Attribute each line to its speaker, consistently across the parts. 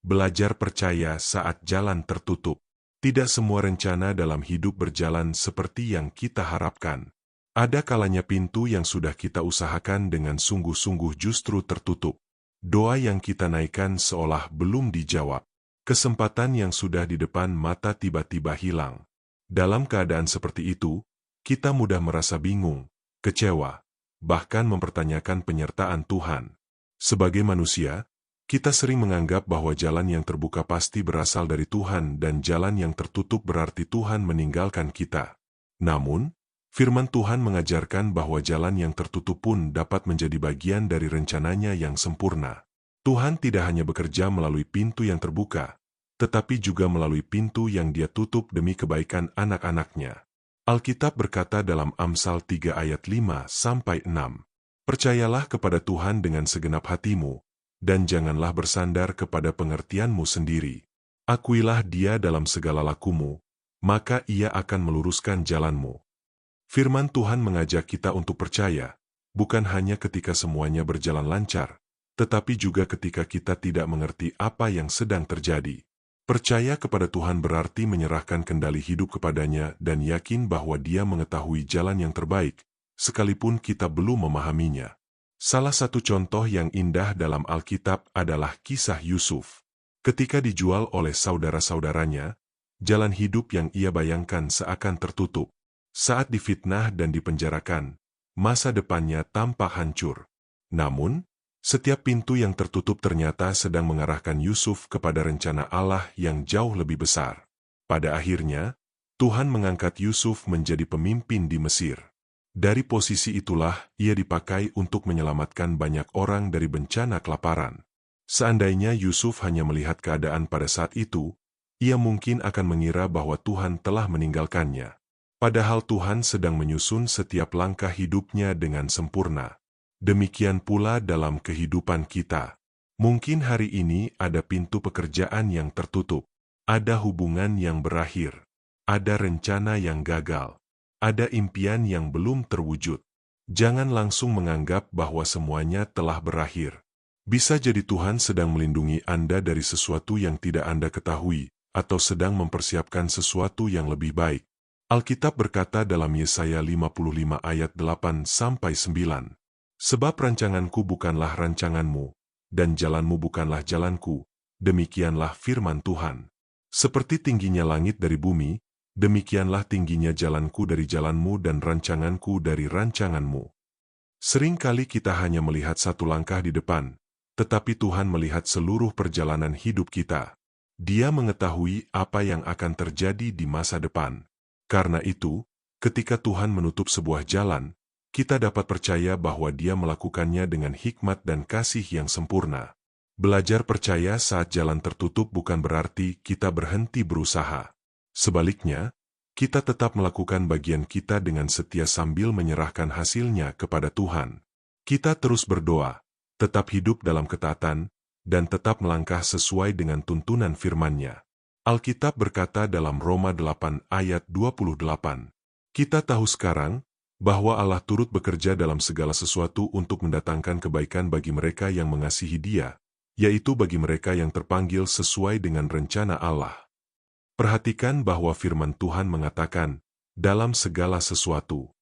Speaker 1: Belajar percaya saat jalan tertutup. Tidak semua rencana dalam hidup berjalan seperti yang kita harapkan. Ada kalanya pintu yang sudah kita usahakan dengan sungguh-sungguh justru tertutup. Doa yang kita naikkan seolah belum dijawab. Kesempatan yang sudah di depan mata tiba-tiba hilang. Dalam keadaan seperti itu, kita mudah merasa bingung, kecewa, bahkan mempertanyakan penyertaan Tuhan. Sebagai manusia, kita sering menganggap bahwa jalan yang terbuka pasti berasal dari Tuhan dan jalan yang tertutup berarti Tuhan meninggalkan kita. Namun, firman Tuhan mengajarkan bahwa jalan yang tertutup pun dapat menjadi bagian dari rencananya yang sempurna. Tuhan tidak hanya bekerja melalui pintu yang terbuka, tetapi juga melalui pintu yang Dia tutup demi kebaikan anak-anaknya. Alkitab berkata dalam Amsal 3 ayat 5-6, "Percayalah kepada Tuhan dengan segenap hatimu, dan janganlah bersandar kepada pengertianmu sendiri. Akuilah Dia dalam segala lakumu, maka Ia akan meluruskan jalanmu." Firman Tuhan mengajak kita untuk percaya, bukan hanya ketika semuanya berjalan lancar, tetapi juga ketika kita tidak mengerti apa yang sedang terjadi. Percaya kepada Tuhan berarti menyerahkan kendali hidup kepadanya dan yakin bahwa Dia mengetahui jalan yang terbaik, sekalipun kita belum memahaminya. Salah satu contoh yang indah dalam Alkitab adalah kisah Yusuf. Ketika dijual oleh saudara-saudaranya, jalan hidup yang ia bayangkan seakan tertutup. Saat difitnah dan dipenjarakan, masa depannya tampak hancur. Namun, setiap pintu yang tertutup ternyata sedang mengarahkan Yusuf kepada rencana Allah yang jauh lebih besar. Pada akhirnya, Tuhan mengangkat Yusuf menjadi pemimpin di Mesir. Dari posisi itulah ia dipakai untuk menyelamatkan banyak orang dari bencana kelaparan. Seandainya Yusuf hanya melihat keadaan pada saat itu, ia mungkin akan mengira bahwa Tuhan telah meninggalkannya. Padahal Tuhan sedang menyusun setiap langkah hidupnya dengan sempurna. Demikian pula dalam kehidupan kita. Mungkin hari ini ada pintu pekerjaan yang tertutup, ada hubungan yang berakhir, ada rencana yang gagal. Ada impian yang belum terwujud. Jangan langsung menganggap bahwa semuanya telah berakhir. Bisa jadi Tuhan sedang melindungi Anda dari sesuatu yang tidak Anda ketahui, atau sedang mempersiapkan sesuatu yang lebih baik. Alkitab berkata dalam Yesaya 55 ayat 8-9, "Sebab rancanganku bukanlah rancanganmu, dan jalanmu bukanlah jalanku, demikianlah firman Tuhan. Seperti tingginya langit dari bumi, demikianlah tingginya jalanku dari jalanmu dan rancanganku dari rancanganmu." Seringkali kita hanya melihat satu langkah di depan, tetapi Tuhan melihat seluruh perjalanan hidup kita. Dia mengetahui apa yang akan terjadi di masa depan. Karena itu, ketika Tuhan menutup sebuah jalan, kita dapat percaya bahwa Dia melakukannya dengan hikmat dan kasih yang sempurna. Belajar percaya saat jalan tertutup bukan berarti kita berhenti berusaha. Sebaliknya, kita tetap melakukan bagian kita dengan setia sambil menyerahkan hasilnya kepada Tuhan. Kita terus berdoa, tetap hidup dalam ketaatan, dan tetap melangkah sesuai dengan tuntunan firman-Nya. Alkitab berkata dalam Roma 8 ayat 28, "Kita tahu sekarang bahwa Allah turut bekerja dalam segala sesuatu untuk mendatangkan kebaikan bagi mereka yang mengasihi Dia, yaitu bagi mereka yang terpanggil sesuai dengan rencana Allah." Perhatikan bahwa firman Tuhan mengatakan, dalam segala sesuatu.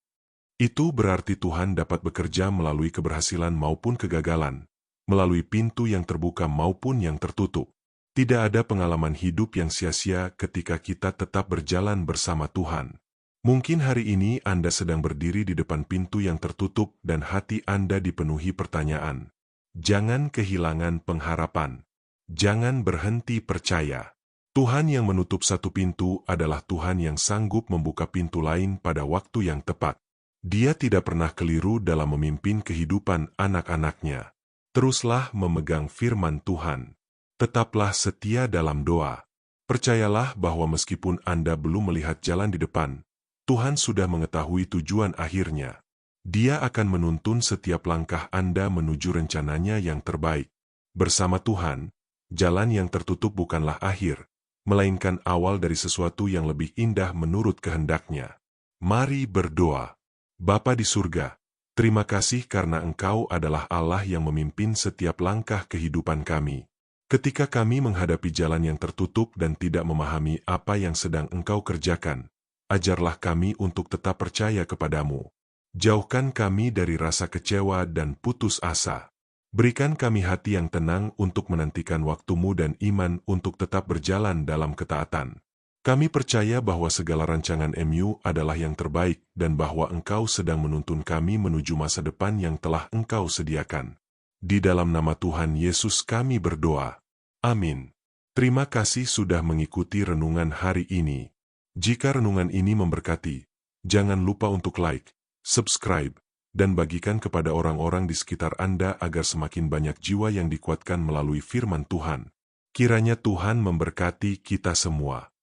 Speaker 1: Itu berarti Tuhan dapat bekerja melalui keberhasilan maupun kegagalan, melalui pintu yang terbuka maupun yang tertutup. Tidak ada pengalaman hidup yang sia-sia ketika kita tetap berjalan bersama Tuhan. Mungkin hari ini Anda sedang berdiri di depan pintu yang tertutup dan hati Anda dipenuhi pertanyaan. Jangan kehilangan pengharapan. Jangan berhenti percaya. Tuhan yang menutup satu pintu adalah Tuhan yang sanggup membuka pintu lain pada waktu yang tepat. Dia tidak pernah keliru dalam memimpin kehidupan anak-anaknya. Teruslah memegang firman Tuhan. Tetaplah setia dalam doa. Percayalah bahwa meskipun Anda belum melihat jalan di depan, Tuhan sudah mengetahui tujuan akhirnya. Dia akan menuntun setiap langkah Anda menuju rencananya yang terbaik. Bersama Tuhan, jalan yang tertutup bukanlah akhir, melainkan awal dari sesuatu yang lebih indah menurut kehendak-Nya. Mari berdoa. Bapa di surga, terima kasih karena Engkau adalah Allah yang memimpin setiap langkah kehidupan kami. Ketika kami menghadapi jalan yang tertutup dan tidak memahami apa yang sedang Engkau kerjakan, ajarlah kami untuk tetap percaya kepadamu. Jauhkan kami dari rasa kecewa dan putus asa. Berikan kami hati yang tenang untuk menantikan waktu-Mu dan iman untuk tetap berjalan dalam ketaatan. Kami percaya bahwa segala rancangan MU adalah yang terbaik dan bahwa Engkau sedang menuntun kami menuju masa depan yang telah Engkau sediakan. Di dalam nama Tuhan Yesus kami berdoa. Amin. Terima kasih sudah mengikuti renungan hari ini. Jika renungan ini memberkati, jangan lupa untuk like, subscribe, dan bagikan kepada orang-orang di sekitar Anda agar semakin banyak jiwa yang dikuatkan melalui firman Tuhan. Kiranya Tuhan memberkati kita semua.